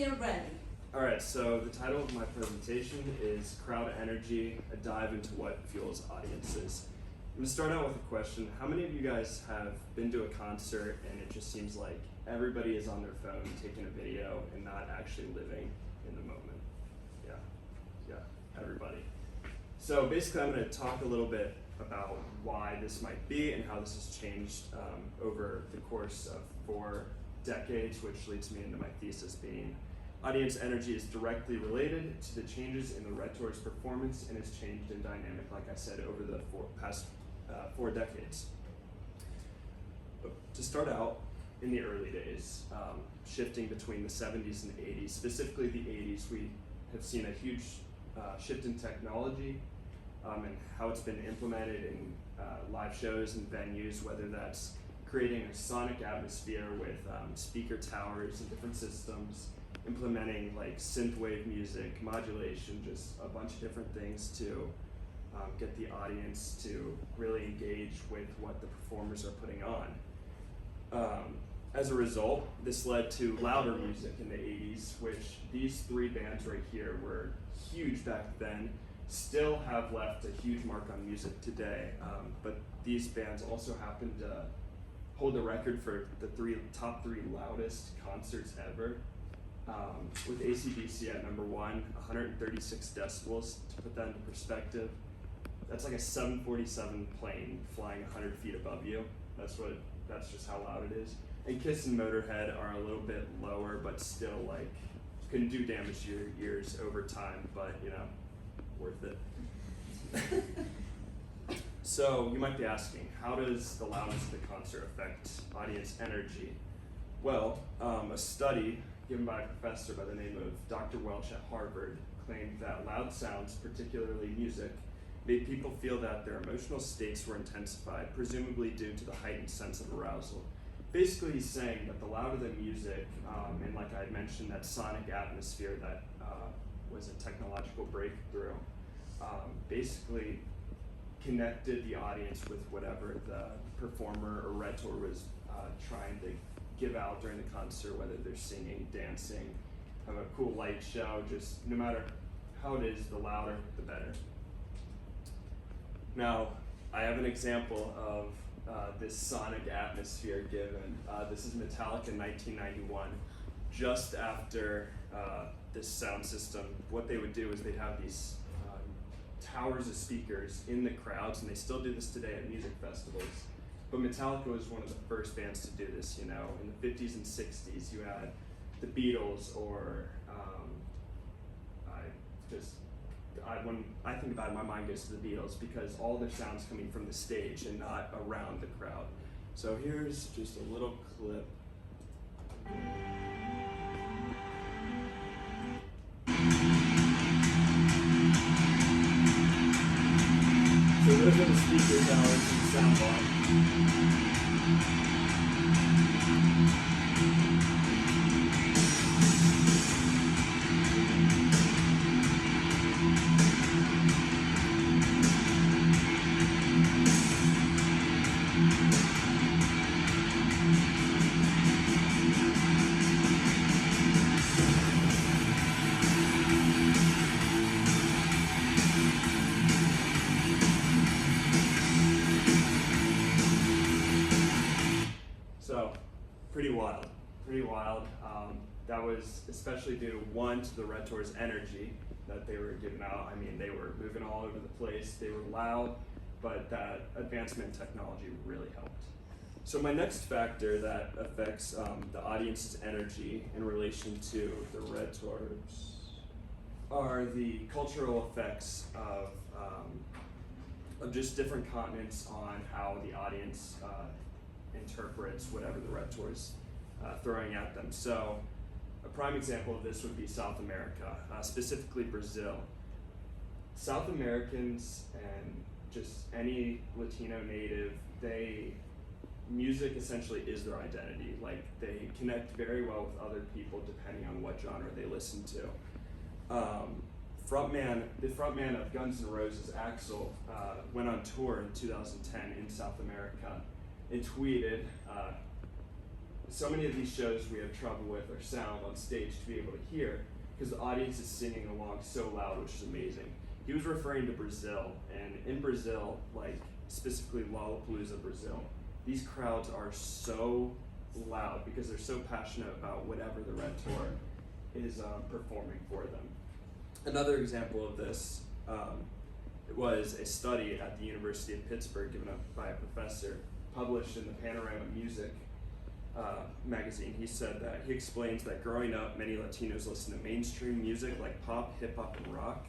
feel ready. Alright, so the title of my presentation is Crowd Energy, a dive into what fuels audiences. I'm going to start out with a question. How many of you guys have been to a concert and it just seems like everybody is on their phone taking a video and not actually living in the moment? Yeah, everybody. So basically I'm going to talk a little bit about why this might be and how this has changed over the course of 4 decades, which leads me into my thesis being audience energy is directly related to the changes in the rhetor's performance and has changed in dynamic, like I said, over the past 4 decades. But to start out, in the early days, shifting between the 70s and the 80s, specifically the 80s, we have seen a huge shift in technology and how it's been implemented in live shows and venues, whether that's creating a sonic atmosphere with speaker towers and different systems, implementing like synthwave music, modulation, just a bunch of different things to get the audience to really engage with what the performers are putting on. As a result, this led to louder music in the 80s, which these 3 bands right here were huge back then, still have left a huge mark on music today, but these bands also happen to hold the record for the top 3 loudest concerts ever. With AC/DC at number 1, 136 decibels. To put that into perspective, that's like a 747 plane flying 100 feet above you. That's just how loud it is. And Kiss and Motorhead are a little bit lower, but still like can do damage to your ears over time, but you know, worth it. So you might be asking, how does the loudness of the concert affect audience energy? Well, a study given by a professor by the name of Dr. Welch at Harvard claimed that loud sounds, particularly music, made people feel that their emotional states were intensified, presumably due to the heightened sense of arousal. Basically, he's saying that the louder the music, and like I mentioned, that sonic atmosphere that was a technological breakthrough, basically connected the audience with whatever the performer or rhetor was trying to give out during the concert, whether they're singing, dancing, have a cool light show, just no matter how it is, the louder, the better. Now, I have an example of this sonic atmosphere given. This is Metallica in 1991. Just after this sound system, what they would do is they'd have these towers of speakers in the crowds, and they still do this today at music festivals. But Metallica was one of the first bands to do this, you know. In the 50s and 60s, you had the Beatles, or when I think about it, my mind goes to the Beatles, because all their sound's coming from the stage and not around the crowd. So here's just a little clip. So those are the speaker towers and sound bar. So, pretty wild. That was especially due, one, to the rhetor's energy that they were giving out. I mean, they were moving all over the place, they were loud, but that advancement in technology really helped. So my next factor that affects the audience's energy in relation to the rhetors are the cultural effects of just different continents on how the audience interprets whatever the rhetor's throwing at them. So a prime example of this would be South America, specifically Brazil. South Americans and just any Latino native, music essentially is their identity. Like, they connect very well with other people depending on what genre they listen to. The frontman of Guns N' Roses, Axl, went on tour in 2010 in South America and tweeted, so many of these shows we have trouble with our sound on stage to be able to hear because the audience is singing along so loud, which is amazing. He was referring to Brazil, and in Brazil, like specifically Lollapalooza, Brazil, these crowds are so loud because they're so passionate about whatever the Red Tour is performing for them. Another example of this was a study at the University of Pittsburgh given up by a professor, published in the Panorama Music magazine. He said that he explains that growing up, many Latinos listen to mainstream music like pop, hip hop, and rock,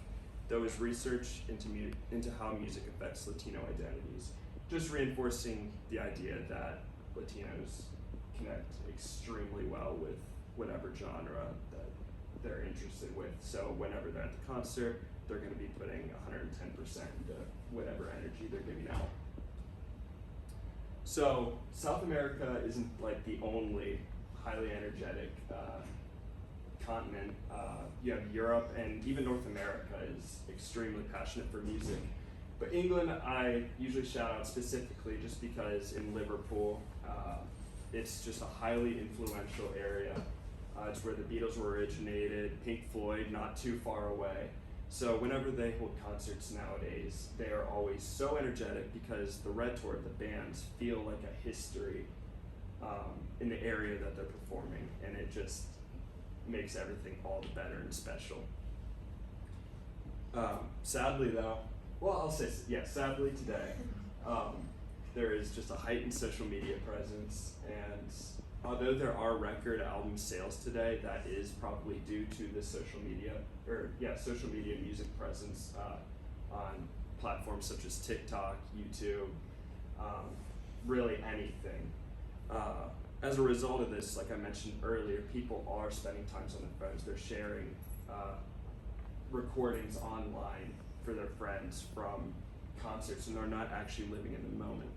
though his research into how music affects Latino identities, just reinforcing the idea that Latinos connect extremely well with whatever genre that they're interested with. So whenever they're at the concert, they're going to be putting 110% into whatever energy they're giving out. So South America isn't like the only highly energetic continent. You have Europe, and even North America is extremely passionate for music. But England, I usually shout out specifically just because in Liverpool, it's just a highly influential area. It's where the Beatles were originated, Pink Floyd not too far away. So whenever they hold concerts nowadays, they are always so energetic because the Red Tour, the bands, feel like a history in the area that they're performing, and it just makes everything all the better and special. Sadly though, well I'll say, yeah, sadly today, there is just a heightened social media presence, and although there are record album sales today, that is probably due to the social media music presence on platforms such as TikTok, YouTube, really anything. As a result of this, like I mentioned earlier, people are spending time on their phones. They're sharing recordings online for their friends from concerts, and they're not actually living in the moment.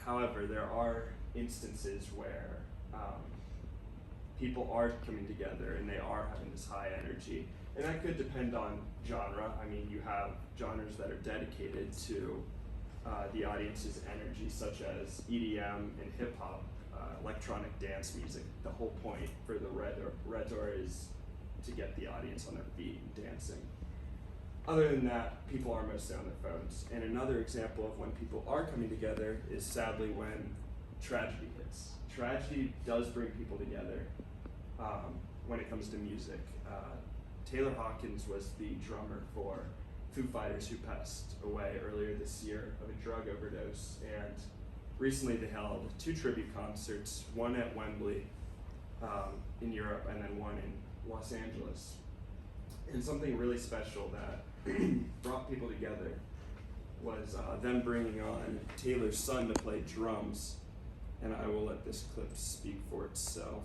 However, there are instances where people are coming together and they are having this high energy, and that could depend on genre. I mean, you have genres that are dedicated to the audience's energy, such as EDM and hip hop, electronic dance music. The whole point for the Red Door is to get the audience on their feet and dancing. Other than that, people are mostly on their phones. And another example of when people are coming together is sadly when tragedy hits. Tragedy does bring people together when it comes to music. Taylor Hawkins was the drummer for Foo Fighters, who passed away earlier this year of a drug overdose. And recently they held 2 tribute concerts, one at Wembley in Europe and then one in Los Angeles. And something really special that brought people together was them bringing on Taylor's son to play drums. And I will let this clip speak for itself.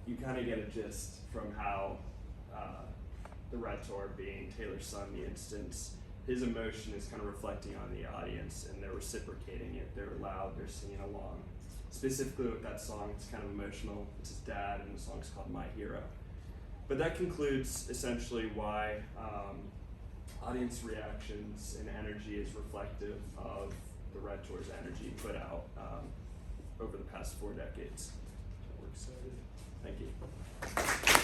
you kind of get a gist from how the Rhetor, being Taylor's son in the instance, his emotion is kind of reflecting on the audience, and they're reciprocating it. They're loud, they're singing along. Specifically with that song, it's kind of emotional. It's his dad, and the song's called My Hero. But that concludes essentially why audience reactions and energy is reflective of the Rhetor's energy put out over the past 4 decades. So we're excited. Thank you.